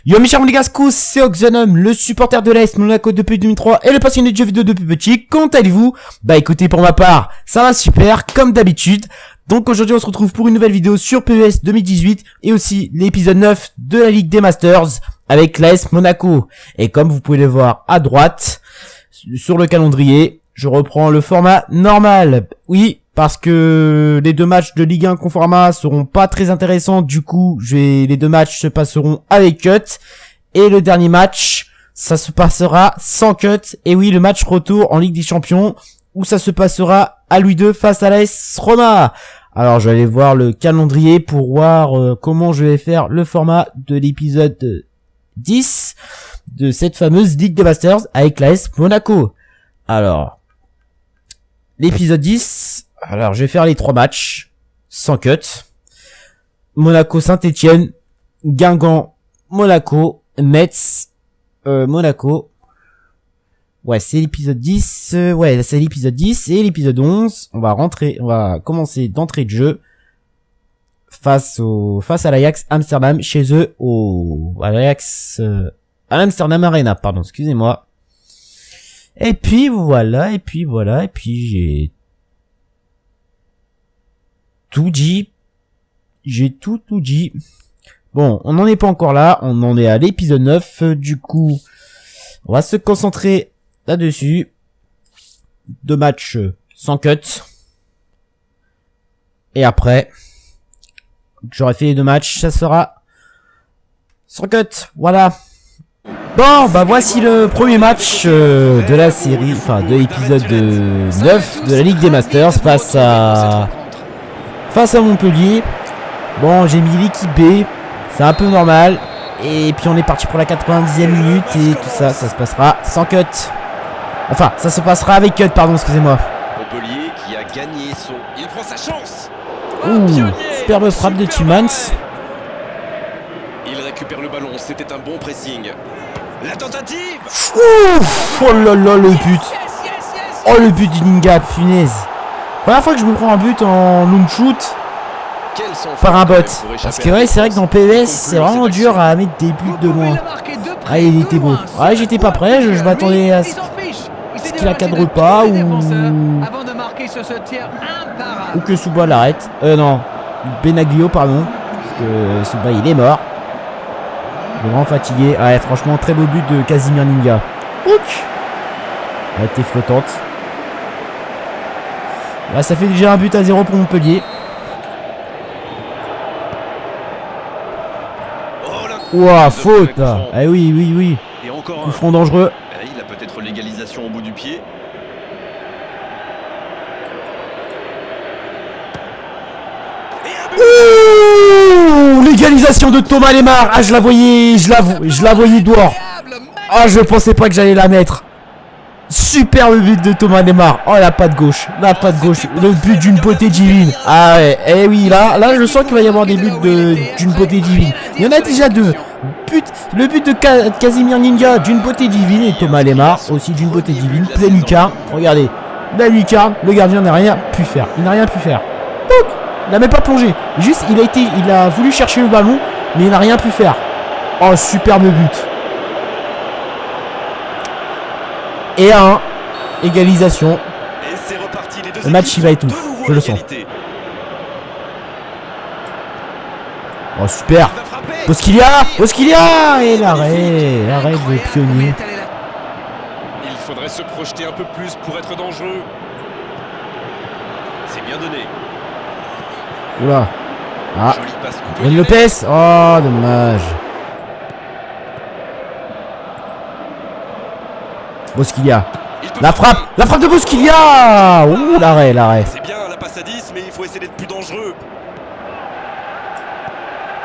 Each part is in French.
Yo mes chers monégascos, c'est Oxenum, le supporter de l'AS Monaco depuis 2003 et le passionné de jeux vidéo depuis petit. Comment allez-vous? Bah écoutez, pour ma part, ça va super, comme d'habitude. Donc aujourd'hui on se retrouve pour une nouvelle vidéo sur PES 2018 et aussi l'épisode 9 de la Ligue des Masters avec l'AS Monaco. Et comme vous pouvez le voir à droite, sur le calendrier, je reprends le format normal. Oui, parce que les deux matchs de Ligue 1 Conforama seront pas très intéressants. Du coup, les deux matchs se passeront avec cut. Et le dernier match, ça se passera sans cut. Et oui, le match retour en Ligue des Champions, où ça se passera à Louis II face à l'AS Roma. Alors, je vais aller voir le calendrier pour voir comment je vais faire le format de l'épisode 10 de cette fameuse Ligue des Masters avec l'AS Monaco. Alors, l'épisode 10... Alors, je vais faire les 3 matchs, sans cut. Monaco Saint-Etienne, Guingamp, Monaco, Metz, Monaco. Ouais, c'est l'épisode 10, ouais, c'est l'épisode 10 et l'épisode 11. On va commencer d'entrée de jeu face à l'Ajax Amsterdam, chez eux, à l'Amsterdam Arena, pardon, excusez-moi. Et puis voilà, et puis j'ai tout dit. J'ai tout dit. Bon, on n'en est pas encore là. On en est à l'épisode 9. Du coup, on va se concentrer là-dessus. 2 matchs sans cut. Et après, j'aurai fait les 2 matchs. Ça sera sans cut. Voilà. Bon, bah voici le premier match de la série. Enfin, de l'épisode 9 de la Ligue des Masters face à Montpellier. Bon, j'ai mis l'équipe B, c'est un peu normal. Et puis on est parti pour la 90e minute et tout ça, ça se passera sans cut. Enfin, ça se passera avec cut, pardon, excusez-moi. Montpellier qui a gagné son... Il prend sa chance. Superbe frappe de Tillmans. Il récupère le ballon, c'était un bon pressing. La tentative. Ouf, oh là là, le but. Oh, le but d'Inga, punaise. Première fois que je me prends un but en long shoot par un bot. Parce que ouais, c'est vrai que dans PES, c'est vraiment dur à mettre des buts de loin. Ah, il était beau. Ouais, j'étais pas prêt, je m'attendais à ce qu'il la cadre pas ou que Souba l'arrête. Non, Benaglio, pardon. Parce que Souba, il est mort. Il est vraiment fatigué. Ouais, franchement, très beau but de Casimir Ninga. Elle était flottante. Là, ça fait déjà un but à 0 pour Montpellier. Ouah, faute là. Eh oui. Et encore coup franc dangereux. Il a peut-être l'égalisation au bout du pied. Ouh, l'égalisation de Thomas Lemar. Ah, je la voyais dehors. Ah, je pensais pas que j'allais la mettre. Superbe but de Thomas Lemar. Oh, la patte gauche. Le but d'une beauté divine. Ah ouais. Eh oui, là je sens qu'il va y avoir des buts d'une beauté divine. Il y en a déjà 2. Le but de Casimir Ninga d'une beauté divine et Thomas Lemar aussi d'une beauté divine. Pleine lucarne. Regardez. La lucarne. Le gardien n'a rien pu faire. Il n'a rien pu faire. Il n'a même pas plongé. Juste, il a voulu chercher le ballon, mais il n'a rien pu faire. Oh, superbe but. Et un égalisation. Le match il va être ouf, je le sens. Oh super. Bosquilia et l'arrêt de Pionnier. Il faudrait se projeter un peu plus pour être dangereux. C'est bien donné. Oula. Ah. Ronny Lopez. Oh dommage. Bosquilia. La frappe de Bosquilia. Ouh, l'arrêt. C'est bien la passe à 10, mais il faut essayer d'être plus dangereux.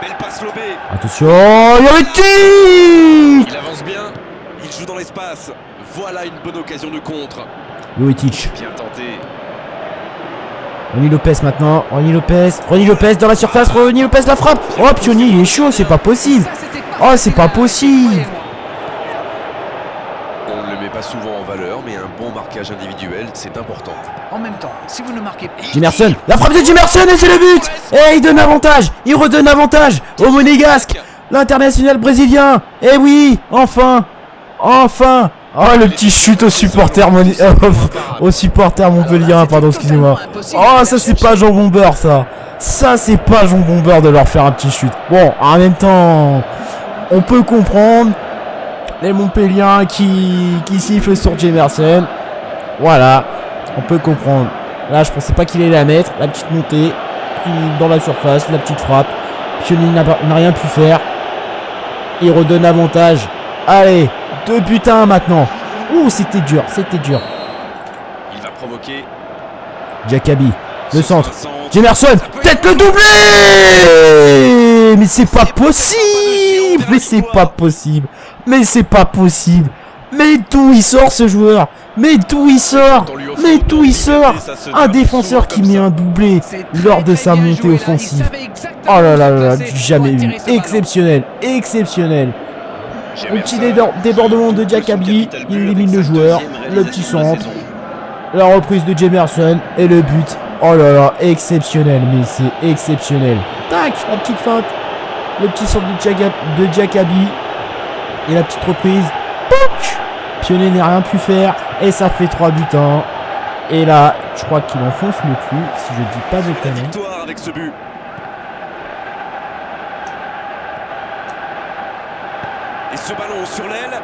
Belle passe lobée. Attention, Jovetic. Il avance bien, il joue dans l'espace. Voilà une bonne occasion de contre. Jovetic. Bien tenté. Ronny Lopez maintenant. Ronny Lopez dans la surface. Ronny Lopez la frappe. Oh, Pionnier, il est chaud, c'est pas possible. Oh, c'est pas possible. Pas souvent en valeur, mais un bon marquage individuel, c'est important. En même temps, si vous ne marquez pas... Jimerson, la frappe de Jimerson et c'est le but. Et il donne avantage, il redonne avantage au Monégasque. L'international brésilien. Eh oui, enfin. Enfin. Oh, le petit chute au supporter montpellier, pardon, excusez-moi. Oh, ça c'est pas jambon beurre, ça. Ça c'est pas jambon beurre de leur faire un petit chute. Bon, en même temps, on peut comprendre les Montpelliens qui sifflent sur Jemerson. Voilà, on peut comprendre. Là, je pensais pas qu'il allait la mettre. La petite montée dans la surface, la petite frappe. Pioli n'a rien pu faire. Il redonne avantage. Allez, 2 buts à 1 maintenant. Ouh, c'était dur, c'était dur. Il va provoquer. Jakabi, le centre. Jemerson, peut-être le doublé. Mais c'est pas possible. Mais c'est pas possible. Mais c'est pas possible. Mais d'où il sort ce joueur? Mais d'où il sort? Mais d'où il sort? Un défenseur qui met un doublé lors de sa montée offensive. Oh là là là, du jamais vu. Exceptionnel, exceptionnel. Le petit débordement de Jakabi, il élimine le joueur. Le petit centre. La reprise de Jemerson et le but. Oh là là, exceptionnel, mais c'est exceptionnel. Tac, la petite feinte. Le petit centre de Jakabi. Et la petite reprise. Pouc, Pioli n'a rien pu faire. Et ça fait 3 buts 1. Et là, je crois qu'il enfonce le clou, si je dis pas de conneries. Victoire avec ce but. Et ce ballon sur l'aile,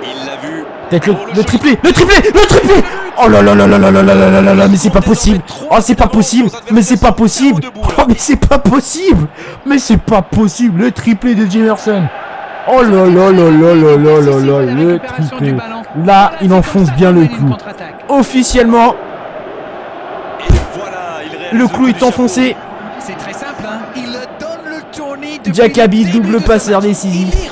il l'a vu. Peut-être le triplé, le triplé, le triplé. Oh là là là là là là là là là là, mais c'est pas possible. Oh, c'est pas possible. Mais c'est pas possible. Oh, mais c'est pas possible. Mais c'est pas possible. Le triplé de Jemerson. Oh là là là là là là là là, le triplé. Là, il enfonce bien le clou. Officiellement, le clou est enfoncé. C'est très simple, hein. Il donne le tournis. Jakabi, double passeur décisif.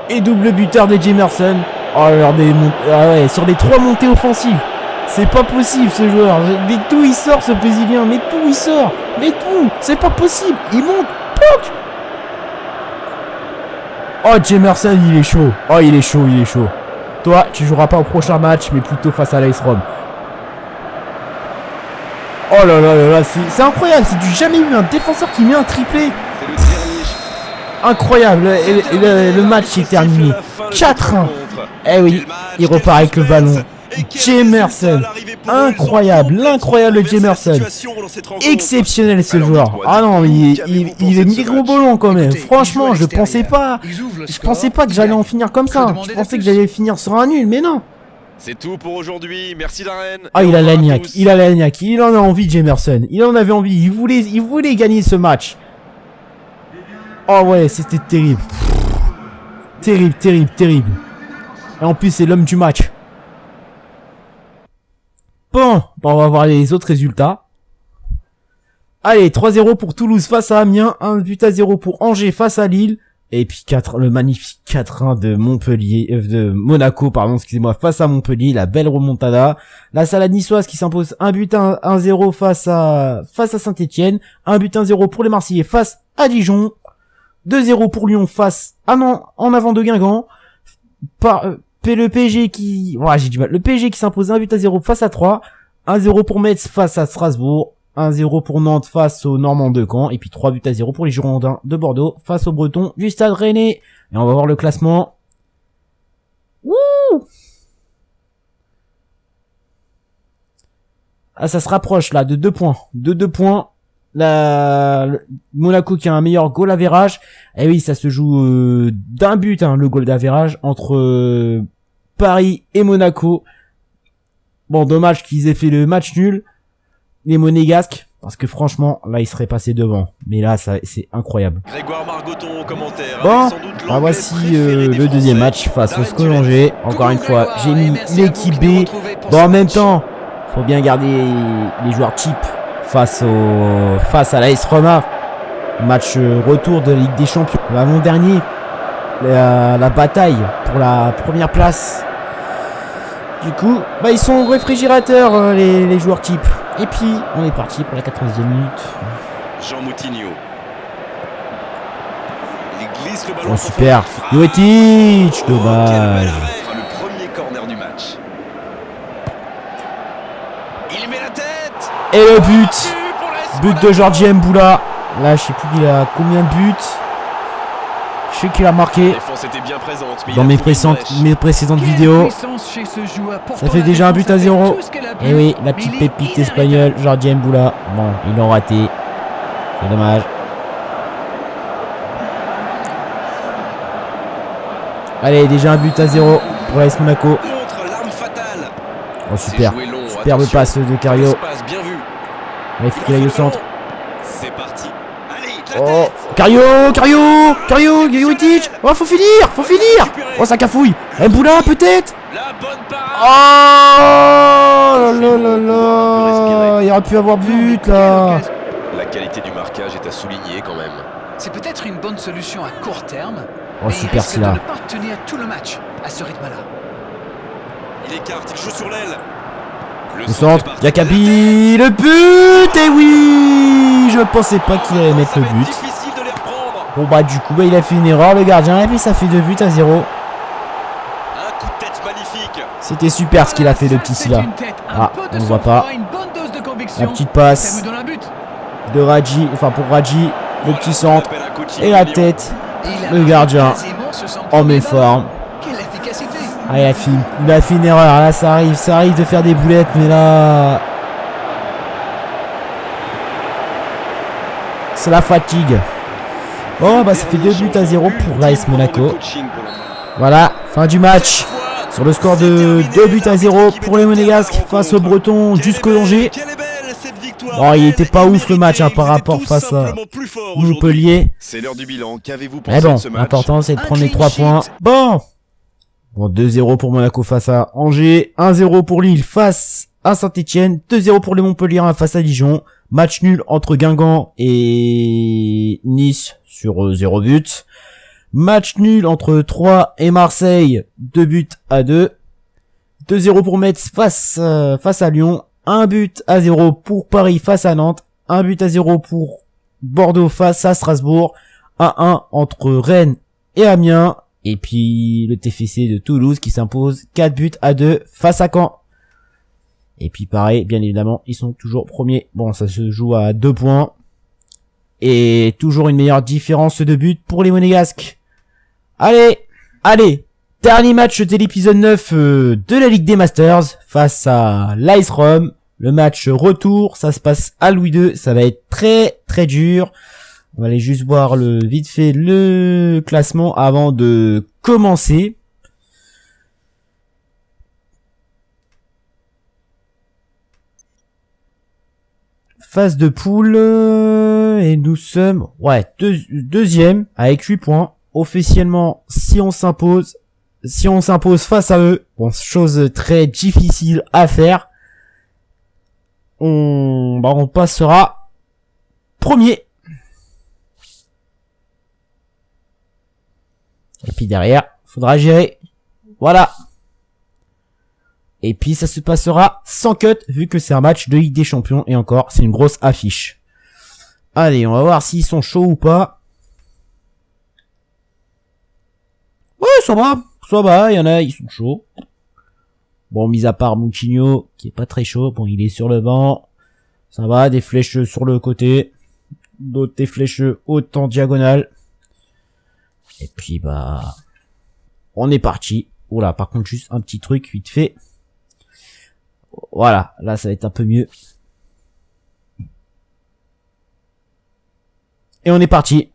Et double buteur de Jemerson. Oh, alors ouais, sur les 3 montées offensives. C'est pas possible ce joueur. Mais d'où il sort ce Brésilien? Mais d'où il sort? Mais d'où? C'est pas possible. Il monte. Pouc. Oh, Jemerson, il est chaud. Oh, il est chaud, il est chaud. Toi, tu joueras pas au prochain match, mais plutôt face à l'AS Rome. Oh là là là là, c'est incroyable. C'est du jamais vu un défenseur qui met un triplé. Incroyable. Le match est terminé. 4-1. Eh oui, il repart avec le ballon. Jemerson. Incroyable. L'incroyable Jemerson. Exceptionnel ce joueur. Ah non, mais il est micro-bolon quand même. Franchement, je pensais pas que j'allais en finir comme ça. Je pensais que j'allais finir sur un nul, mais non. C'est tout pour aujourd'hui. Merci Darren. Ah, il a l'agnac. Il a l'agnac. Il en a envie, Jemerson. Il en avait envie. Il voulait gagner ce match. Oh ouais, c'était terrible. Terrible, terrible, terrible. Et en plus, c'est l'homme du match. Bon, on va voir les autres résultats. Allez, 3-0 pour Toulouse face à Amiens. 1-0 pour Angers face à Lille. Et puis le magnifique 4-1 de Montpellier, de Monaco, pardon, excusez-moi, face à Montpellier, la belle remontada. La Salade niçoise qui s'impose 1-0 face à Saint-Etienne. 1-0 pour les Marseillais face à Dijon. 2-0 pour Lyon face en avant de Guingamp. Le PSG qui... Ouais, j'ai du mal. Le PSG qui s'impose 1-0 face à 3. 1-0 pour Metz face à Strasbourg. 1-0 pour Nantes face aux Normands de Caen. Et puis 3-0 pour les Girondins de Bordeaux face aux Bretons du Stade Rennais. Et on va voir le classement. Wouh! Ah, ça se rapproche là de 2 points. De 2 points. Monaco qui a un meilleur goal average. Et oui, ça se joue d'un but, hein, le goal d'average entre Paris et Monaco. Bon, dommage qu'ils aient fait le match nul, les Monégasques, parce que franchement, là, ils seraient passés devant. Mais là, c'est incroyable. Grégoire Margoton au commentaire. Bon, voici le deuxième match face au SCO Angers. Encore une fois, j'ai mis l'équipe B. Bon, en même temps, faut bien garder les joueurs cheap face à l'AS Roma. Match retour de la Ligue des Champions. L'avant-dernier, la bataille pour la première place. Du coup, ils sont au réfrigérateur, les joueurs type. Et puis, on est parti pour la 90e minute. Jean Moutinho. Il glisse le ballon. Oh, super. Jovetic, dommage. Le premier corner du match. Il met la tête. Et le but. But de Georgi Mboula. Là, je sais plus il a combien de buts. Je sais qu'il a marqué La défense était bien présente, mais dans il a mes trouvé une brèche. précédentes Quelle vidéos. puissance chez ce joueur. Ça Pourtant, fait la déjà un défense but à a fait 0. tout ce qu'elle a pu, Et oui, la mais petite il est pépite inarrêtable. espagnole, Jordi Mboula. Bon, ils l'ont raté. C'est dommage. Allez, déjà un but à 0 pour l'AS Monaco. Contre l'arme fatale. Oh, C'est super. joué long, Superbe attention. passe de Cario. L'espace, bien vu. Il faut qu'il aille au centre. C'est parti. Allez, de la Oh, tête. Cario, Jovetic. Oh, faut finir. Oh, ça cafouille. Mboula, peut-être. La bonne parade. Oh là là. Il aurait pu avoir but là. La qualité du marquage est à souligner quand même. C'est peut-être une bonne solution à court terme. Oh, mais super il risque de celui-là. ne pas tenir tout le match à ce rythme-là. Il écarte, il joue sur l'aile. Le centre, Diakabi, le but. Et oui, je pensais pas qu'il allait mettre le but. Difficile de les reprendre. Bon bah du coup bah, il a fait une erreur le gardien et puis ça fait 2 buts à 0. Un coup de tête magnifique. C'était super ce qu'il a fait le petit Silla. Ah, on ne voit pas. La petite passe de Raji, enfin pour Raji, le petit centre et la tête. Le gardien en méforme. Quelle efficacité. Ah, il a fait une erreur. Là ça arrive de faire des boulettes, mais là c'est la fatigue. Oh bah ça fait 2 buts à 0 pour l'AS Monaco. Voilà, fin du match. Sur le score de 2 buts à 0 pour les Monégasques face aux Bretons jusqu'au danger. Bon, il était pas ouf le match hein, par rapport face à Montpellier. C'est l'heure du bilan. Qu'avez-vous Mais pensé bon, de ce match? l'important c'est de prendre les clean 3 sheet. points. Bon, 2-0 pour Monaco face à Angers, 1-0 pour Lille face à Saint-Etienne, 2-0 pour les Montpelliérains face à Dijon. Match nul entre Guingamp et Nice sur 0 but. Match nul entre Troyes et Marseille, 2 buts à 2. 2-0 pour Metz face à Lyon. 1 but à 0 pour Paris face à Nantes. 1 but à 0 pour Bordeaux face à Strasbourg. 1-1 entre Rennes et Amiens. Et puis le TFC de Toulouse qui s'impose 4 buts à 2 face à Caen. Et puis pareil, bien évidemment, ils sont toujours premiers. Bon, ça se joue à 2 points. Et toujours une meilleure différence de but pour les Monégasques. Allez, dernier match de l'épisode 9 de la Ligue des Masters face à l'AS Rome. Le match retour, ça se passe à Louis II, ça va être très très dur. On va aller juste voir vite fait le classement avant de commencer. Phase de poule et nous sommes deuxième avec 8 points. Officiellement, si on s'impose face à eux, bon, chose très difficile à faire, on passera premier. Et puis derrière, faudra gérer. Voilà. Et puis ça se passera sans cut vu que c'est un match de Ligue des Champions et encore, c'est une grosse affiche. Allez, on va voir s'ils sont chauds ou pas. Ouais, ça va, il y en a, ils sont chauds. Bon, mis à part Moutinho, qui est pas très chaud, bon, il est sur le banc. Ça va, des flèches sur le côté. D'autres des flèches hautes en diagonale. Et puis, bah, on est parti. Oula, par contre, juste un petit truc, vite fait. Voilà, là, ça va être un peu mieux. Et on est parti.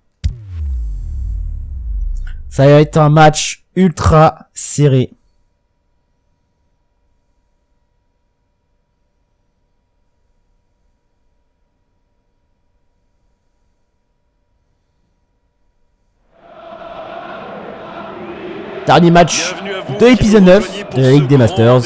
Ça va être un match ultra serré. Dernier match de l'épisode 9 de la Ligue des Masters.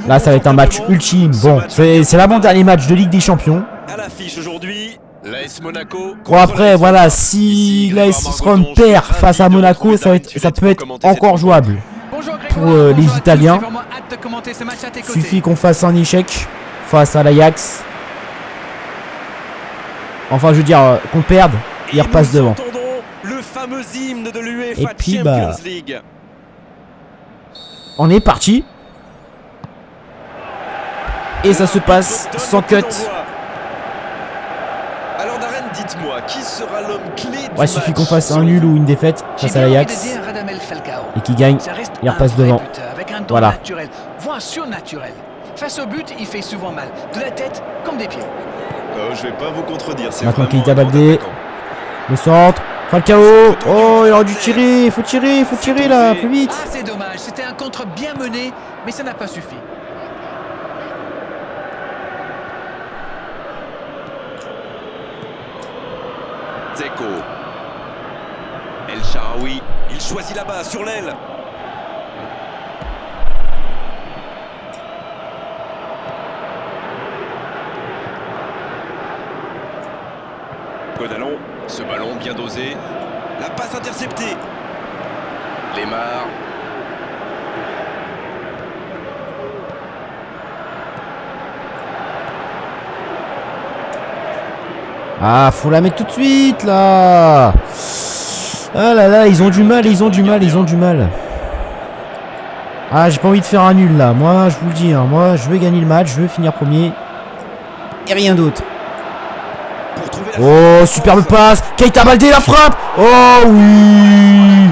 Là, ça va être un match ultime. Bon, c'est l'avant-dernier match de Ligue des Champions. À l'affiche aujourd'hui, l'AS Monaco. Bon, après, voilà, si l'AS Rome perd face à Monaco, ça peut être encore jouable. Pour les Italiens, suffit qu'on fasse un échec face à l'Ajax. Enfin, je veux dire, qu'on perde, il repasse devant. Le fameux hymne de l'UEFA Et puis, Champions League. On est parti. Et ça se passe sans cut. Alors Darren dites-moi, qui sera l'homme clé du Ouais, il suffit match qu'on fasse un selon nul vous? ou une défaite face à l'Ajax et qu'il gagne, il repasse devant. Avec un don Voilà. naturel, voire surnaturel. Face au but, il fait souvent mal. De la tête comme des pieds. Je vais pas vous contredire, c'est Maintenant vraiment Keita un grand Baldé. attaquant. Le centre. Falcao. Oh, il aurait dû tirer. Il faut tirer là, plus vite. Ah, c'est dommage. C'était un contre bien mené, mais ça n'a pas suffi. Dzeko. El Shaarawy, il choisit là-bas, sur l'aile. Godalon, ce ballon bien dosé. La passe interceptée. Lemar. Ah, faut la mettre tout de suite là. Ah là là, ils ont du mal. Ah, j'ai pas envie de faire un nul là. Moi, je vous le dis, hein, moi, je veux gagner le match, je veux finir premier. Et rien d'autre. Pour trouver la Oh, superbe passe. Keita Baldé, la frappe. Oh oui.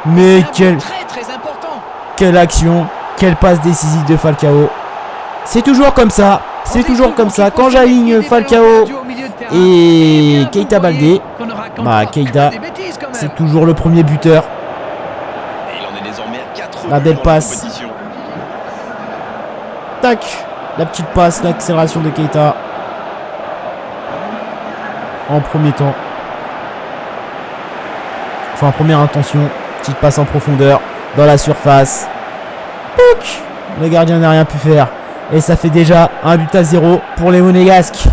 Mais C'est un but très important. quelle action. Quelle passe décisive de Falcao. C'est toujours comme ça. C'est toujours comme ça. Quand j'aligne Falcao et Keita Baldé, bah Keita, c'est toujours le premier buteur. Et il en est désormais à 4 La buts belle dans passe. compétition. Tac. La petite passe, l'accélération de Keita. En premier temps. Enfin, en première intention. Petite passe en profondeur. Dans la surface. Pouc. Le gardien n'a rien pu faire. Et ça fait déjà 1-0 pour les Monégasques.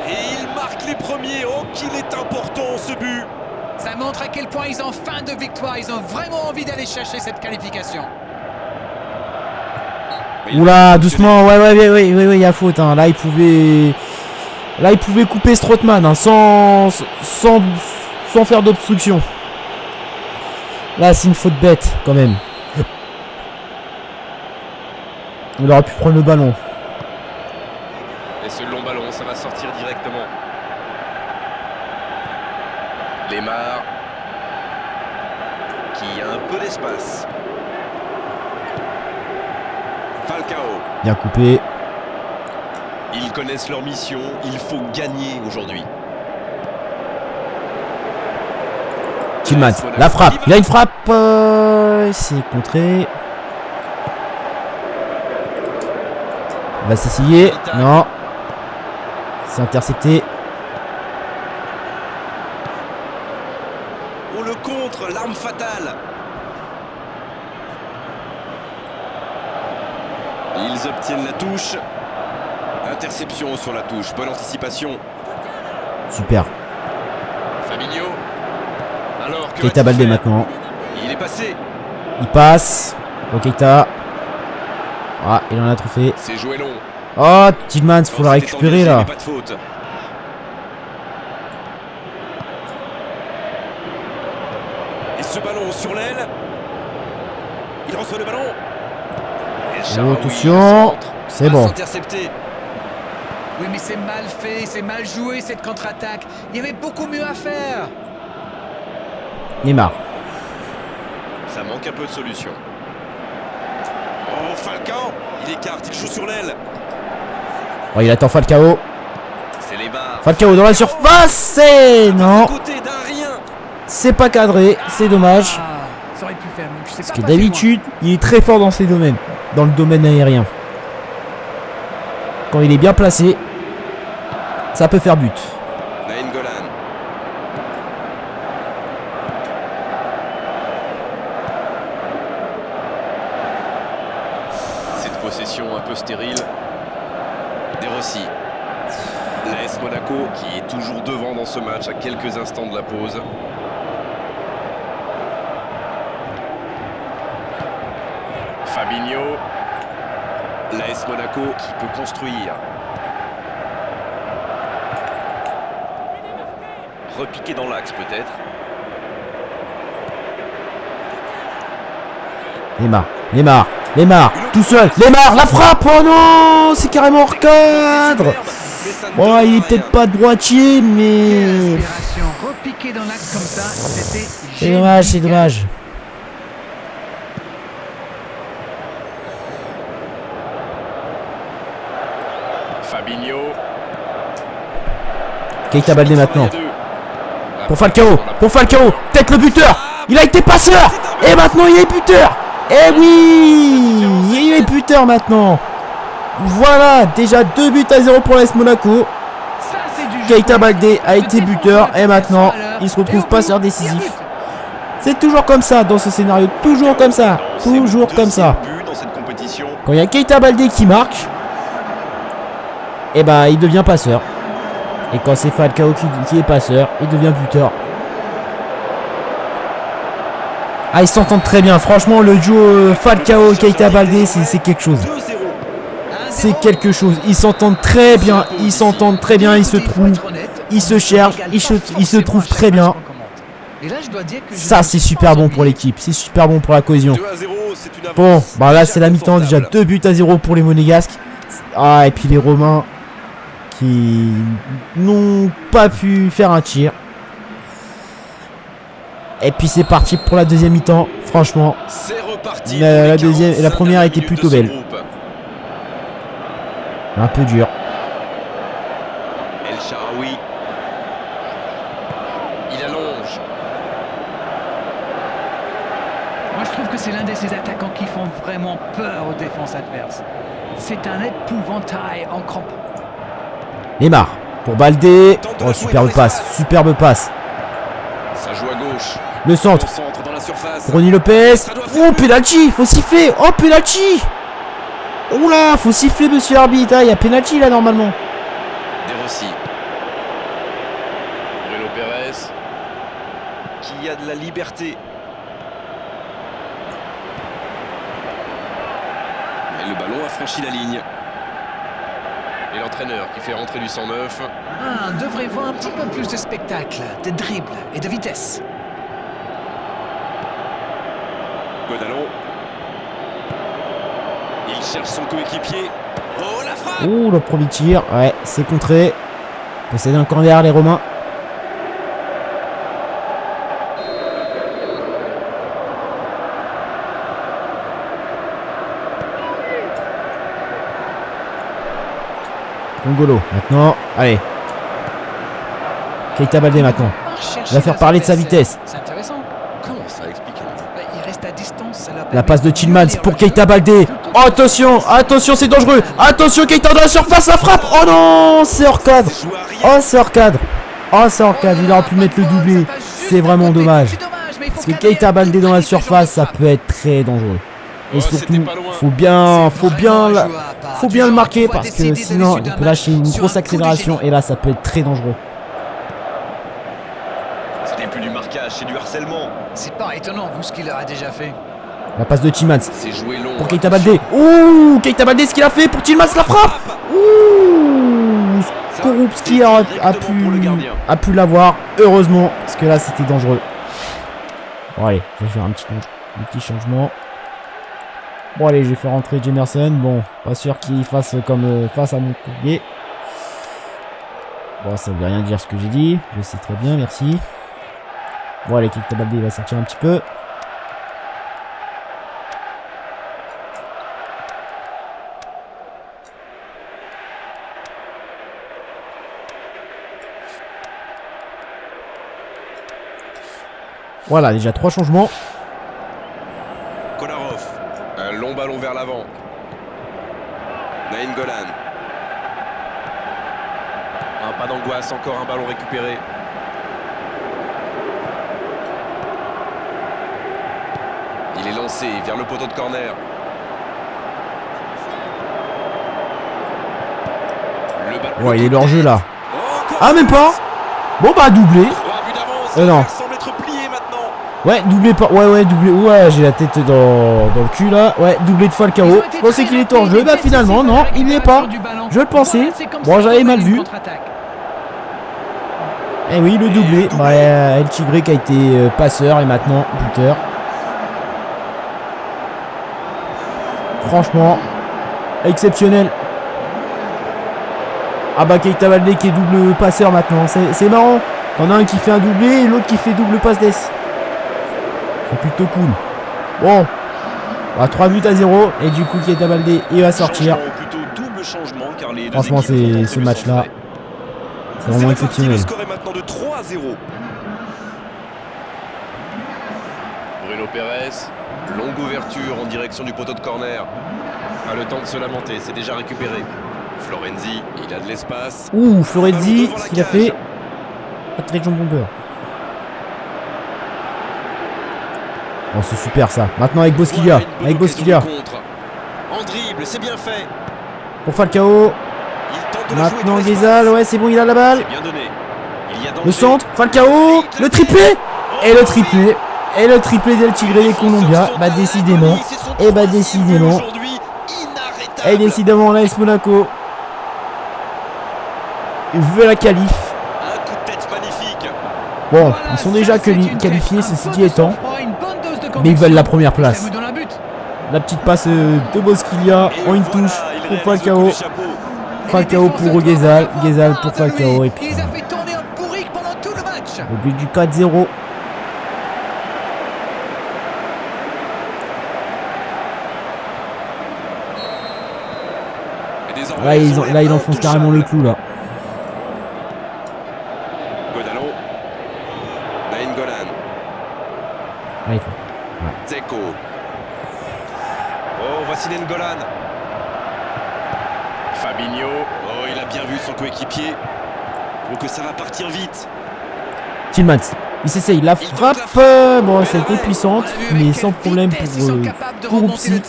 Et il marque les premiers. Oh, qu'il est important ce but. Ça montre à quel point ils ont faim de victoire. Ils ont vraiment envie d'aller chercher cette qualification. Oula, doucement. Ouais, il y a faute. Hein. Là, il pouvait couper Strootman hein, sans faire d'obstruction. Là, c'est une faute bête quand même. Il aurait pu prendre le ballon. Et ce long ballon, ça va sortir directement. Lemar. Qui a un peu d'espace. Falcao. Bien coupé. Ils connaissent leur mission. Il faut gagner aujourd'hui. Tillmans, la frappe. Il a une frappe. C'est contré. On va s'essayer. Non. C'est intercepté. On le contre, l'arme fatale. Ils obtiennent la touche. Interception sur la touche. Bonne anticipation. Super. Fabinho. Alors que Keita va-t-il Baldé faire? maintenant. Il est passé. Il passe. Ok, Keita. Ah, il en a trop fait. C'est joué long. Oh, Tillmans, faut la C'était récupérer engagé, là. mais pas de faute. Et ce ballon sur l'aile. Il reçoit le ballon. Et Shaarawy, attention. le centre. C'est Passe bon. interceptée. Oui, mais c'est mal fait, c'est mal joué cette contre-attaque. Il y avait beaucoup mieux à faire. Neymar. Ça manque un peu de solution. Oh, Falcao. Il écarte, il joue sur l'aile. Oh, il attend Falcao. C'est les barres. Falcao dans la surface. C'est non. À côté d'un rien. C'est pas cadré. C'est dommage. Ah, ça aurait pu faire mieux. Je sais Parce pas que passer d'habitude, il est très fort dans ces domaines. Dans le domaine aérien. Quand il est bien placé, ça peut faire but. Nainggolan. Cette possession un peu stérile. De Rossi. L'AS Monaco qui est toujours devant dans ce match à quelques instants de la pause. Fabinho. L'AS Monaco qui peut construire. Repiqué dans l'axe peut-être. Neymar, tout seul. Neymar, la frappe. Oh non, c'est carrément hors cadre. ça ne Bon, donnera il est rien. peut-être pas droitier, Quelle mais... inspiration. Repiquer dans l'axe comme ça, c'était C'est dommage, c'est génial. dommage. Fabinho. Keita Baldé maintenant. Il y a deux. Pour Falcao, peut-être le buteur. Il a été passeur. Et maintenant il est buteur. Eh oui, il est buteur maintenant. Voilà, déjà 2 buts à 0 pour l'AS Monaco. Ça, c'est du jeu Keita collectif. Baldé a Le été défenseur buteur et passe maintenant à l'heure. il se Et retrouve au passeur bout, il y a décisif. but. C'est toujours comme ça dans ce scénario, toujours comme ça, C'est le toujours comme ça. deuxième but dans cette compétition. Quand il y a Keita Baldé qui marque, et bah il devient passeur. Et quand c'est Falcao qui est passeur, il devient buteur. Ah, ils s'entendent très bien. Franchement, le duo Falcao Keita Baldé, c'est quelque chose. 2-0. C'est quelque chose. Ils s'entendent très bien. Ils s'entendent très bien. Ils se trouvent. Ils se cherchent. Ils se trouvent très bien. Et là, je dois dire que je Ça, ne c'est suis super pas bon pour ennuyé. l'équipe. C'est super bon pour la cohésion. 2-0, c'est une avance. Bon, bah là, c'est la mi-temps. confortable. Déjà 2 buts à 0 pour les Monégasques. Ah, et puis les Romains qui n'ont pas pu faire un tir. Et puis c'est parti pour la deuxième mi-temps. Franchement, C'est reparti. La- pour les la deuxième- la 45 première était minutes plutôt de ce belle. groupe. un peu dur. El Shaarawy. Il allonge. Moi, je trouve que c'est l'un de ces attaquants qui font vraiment peur aux défenses adverses. C'est un épouvantail en crampes. Neymar pour Baldé. Oh, superbe passe. Superbe passe. Ça joue à gauche. Le centre. Au centre dans la surface. Ronny Lopez. Oh, penalty. Faut siffler. Oh, penalty. Oula, faut siffler, monsieur l'arbitre. Ah, il y a penalty là normalement. De Rossi. Bruno Pérez. Qui a de la liberté. Et le ballon a franchi la ligne. Et l'entraîneur qui fait rentrer du 109. Ah, on devrait voir un petit peu plus de spectacle, de dribble et de vitesse. Godalon. Il cherche son coéquipier. Oh la frappe. Oh, le premier tir. Ouais, c'est contré. C'est un corner les Romains. Ngolo, maintenant, allez. Keita Baldé maintenant. Il va faire parler de sa vitesse. C'est intéressant. Comment ça explique? Il reste à distance. Ça leur La permet passe de mieux Tillmans lire pour le Keita jeu. Baldé. Plutôt Oh, attention, attention, c'est dangereux. Attention, Keita dans la surface, la frappe. Oh non, c'est hors cadre. Joue à rien. Oh, c'est hors cadre. Oh, c'est hors cadre. Il aurait pu mettre le doublé. Ça passe juste C'est à vraiment côté. dommage. C'est dommage, mais il faut Parce que cadrer Keita à Baldé tout dans la prix ce genre surface, de ça frappe. peut être très dangereux. Et Oh, surtout, c'était pas loin. faut bien Vraiment la- un joueur à part. faut Du bien le genre marquer qui va parce que décider de sinon l'issue il d'un peut lâcher une match sur grosse un coup de accélération génie. et là ça peut être très dangereux. Ce n'est plus du marquage, c'est du harcèlement. C'est pas étonnant, vu ce qu'il leur a déjà fait. La passe de Tillmans C'est joué long. pour Keita Baldé. Ouh, Keita Baldé, ce qu'il a fait pour Tillmans, la frappe. Ouh, Skorupski a pu l'avoir, heureusement, parce que là c'était dangereux. Bon allez, je vais faire un petit changement. Bon allez, je vais faire rentrer Jemerson. Bon, pas sûr qu'il fasse comme face à Montpellier. Bon, ça veut rien dire ce que j'ai dit. Je sais très bien, merci. Bon allez, Keita Baldé va sortir un petit peu. Voilà, déjà 3 changements. Kolarov. Un long ballon vers l'avant. Naïm Golan. Un pas d'angoisse, encore un ballon récupéré. Il est lancé vers le poteau de corner. Le ballon. Ouais, il est leur jeu là. Encore Ah, même pas. Bon bah doublé. 3 buts d'avance. Non. L'affaire semble être pliée maintenant. Ouais, doublé pas. Ouais, doublé. Ouais, j'ai la tête dans le cul là. Ouais, doublé de Falcao. Ils ont Je été pensais très qu'il était hors jeu. rapides, Bah finalement, non, il n'y est pas. du ballon. Je le pensais. Voilà, c'est comme Bon, ça j'avais qu'on mal mène vu. une contre-attaque. Eh oui, le doublé. Bah, El Tigre qui a été passeur et maintenant buteur. Franchement, exceptionnel. Ah bah Keita Baldé qui est double passeur maintenant. C'est marrant. T'en as un qui fait un doublé et l'autre qui fait double passe d'ess. C'est plutôt cool. Bon. 3 buts à 0. Et du coup Keita Baldé il va sortir. Franchement ce match là. C'est vraiment exceptionnel. Le score est maintenant de 3 à 0. Bruno Pérez, longue ouverture en direction du poteau de corner. A le temps de se lamenter, c'est déjà récupéré. Florenzi, il a de l'espace. Ouh, Florenzi, ce qu'il a fait. Pas très John Bomber. Bon, c'est super ça. Maintenant avec Bosquilla. Avec Bosquilla. En dribble, c'est bien fait. Pour Falcao. Maintenant Guézal, ouais c'est bon, il a la balle. Le centre, Falcao, le triplé. Et le triplé. Et le triplé del Tigre des Colombia. Bah décidément. Et bah décidément. Et décidément l'AS Monaco veut la qualif. Bon, ils sont déjà qualifiés, ceci dit étant. Mais ils veulent la première place. La petite passe de Bosquilla en une touche pour Falcao. Falcao pour Guézal, Guézal pour Falcao et puis au but du 4-0. Là il enfonce carrément le clou là. Godalon. Nainggolan. Là il faut. Dzeko. Oh, voici Nainggolan. Fabinho. Oh, il a bien vu son coéquipier. Donc que ça va partir vite. Tillmans. Il s'essaye, la frappe. Bon, c'était puissante, mais sans problème pour Kourupski.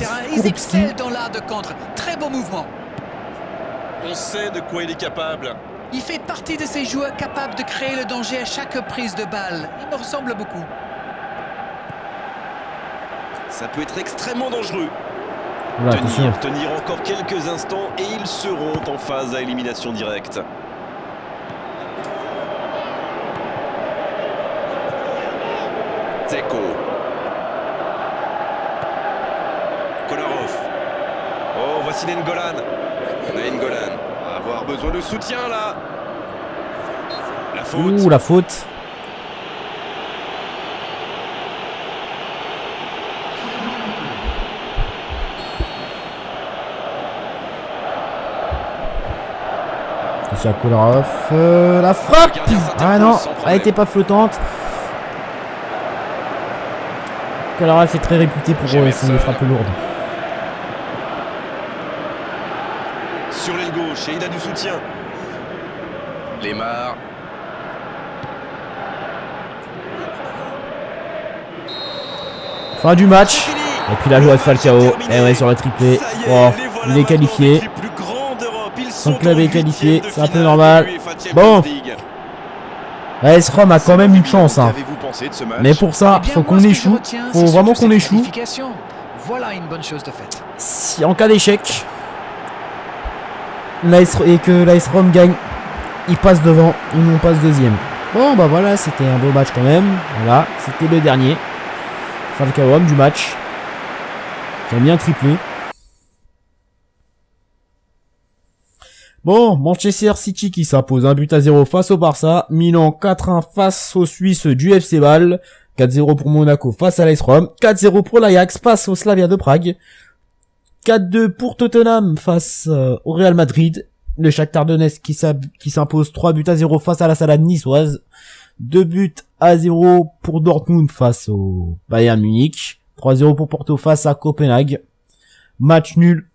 Très beau mouvement. On sait de quoi il est capable. Il fait partie de ces joueurs capables de créer le danger à chaque prise de balle. Il me ressemble beaucoup. Ça peut être extrêmement dangereux. Voilà, Tenir encore quelques instants et ils seront en phase à élimination directe. Dzeko. Kolarov. Oh, voici Nainggolan. Nainggolan va avoir besoin de soutien là. La faute. Ouh, la faute. C'est à Kolarov. La frappe. Ah non, elle était pas flottante. Kolarov est très réputé pour ses frappes lourdes. Sur l'aile gauche et il a du soutien. Lemar. Fin du match. Et puis la joie de Falcao. Et ouais, sur le triplé. Oh, il est qualifié. Son club est qualifié. C'est un peu normal. Bon. AS Rome a quand même une chance. Hein. Mais pour ça, faut qu'on échoue. Faut vraiment qu'on échoue. Voilà une bonne chose de faite. Si en cas d'échec et que l'AS Rome gagne, ils passent devant, ils nous passent deuxième. Bon bah voilà, c'était un beau match quand même. Voilà, c'était le dernier. Falcao homme du match. Qui a bien triplé. Bon, Manchester City qui s'impose 1-0 face au Barça. Milan 4-1 face aux Suisses du FC Bâle. 4-0 pour Monaco face à l'AS Rome. 4-0 pour l'Ajax face au Slavia de Prague. 4-2 pour Tottenham face au Real Madrid. Le Shakhtar Donetsk qui s'impose 3-0 face à la Salade niçoise. 2-0 pour Dortmund face au Bayern Munich. 3-0 pour Porto face à Copenhague. Match nul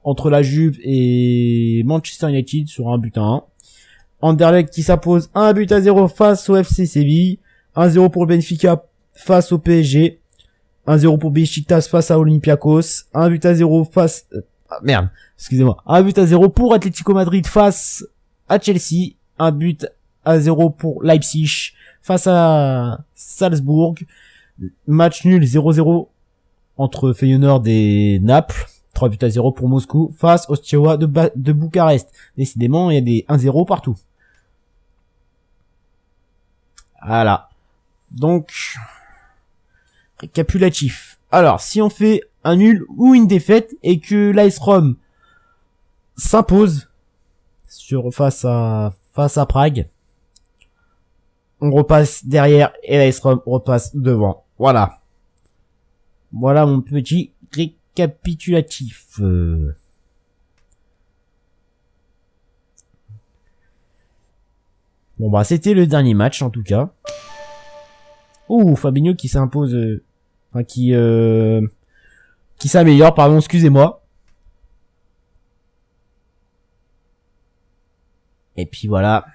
entre la Juve et Manchester United sur 1-1. Anderlecht qui s'impose 1-0 face au FC Séville. 1-0 pour le Benfica face au PSG. 1-0 pour Besiktas face à Olympiakos. 1-0 face... excusez-moi. 1-0 pour Atlético Madrid face à Chelsea. 1-0 pour Leipzig face à Salzbourg. Match nul 0-0 entre Feyenoord et Naples. 3-0 pour Moscou face au Steaua de Bucarest. Décidément, il y a des 1-0 partout. Voilà. Donc, récapitulatif. Alors, si on fait un nul ou une défaite et que l'AS Rome s'impose, face à Prague. On repasse derrière et l'AS Rome repasse devant. Voilà. Voilà mon petit récapitulatif. Bon bah c'était le dernier match en tout cas. Ouh, Fabinho qui s'impose, enfin qui s'améliore, pardon, excusez-moi. Et puis voilà,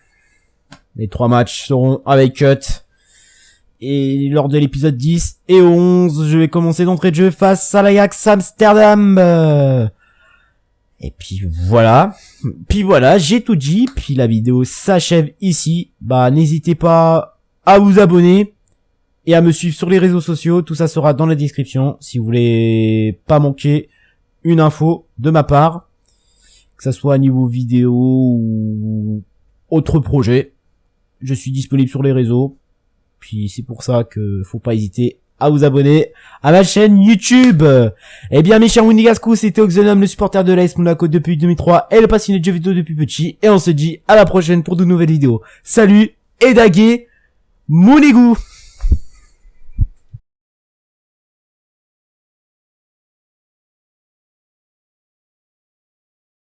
les 3 matchs seront avec cut. Et lors de l'épisode 10 et 11, je vais commencer d'entrée de jeu face à l'Ajax Amsterdam. Et puis voilà, j'ai tout dit, puis la vidéo s'achève ici. Bah n'hésitez pas à vous abonner et à me suivre sur les réseaux sociaux, tout ça sera dans la description si vous voulez pas manquer une info de ma part, que ça soit à niveau vidéo ou autre projet. Je suis disponible sur les réseaux, puis c'est pour ça que faut pas hésiter à vous abonner à ma chaîne YouTube. Eh bien mes chers Monégascous, c'était Oxenum, le supporter de l'AS Monaco depuis 2003 et le passionné de jeux vidéo depuis petit, et on se dit à la prochaine pour de nouvelles vidéos. Salut et dagué Mounégou.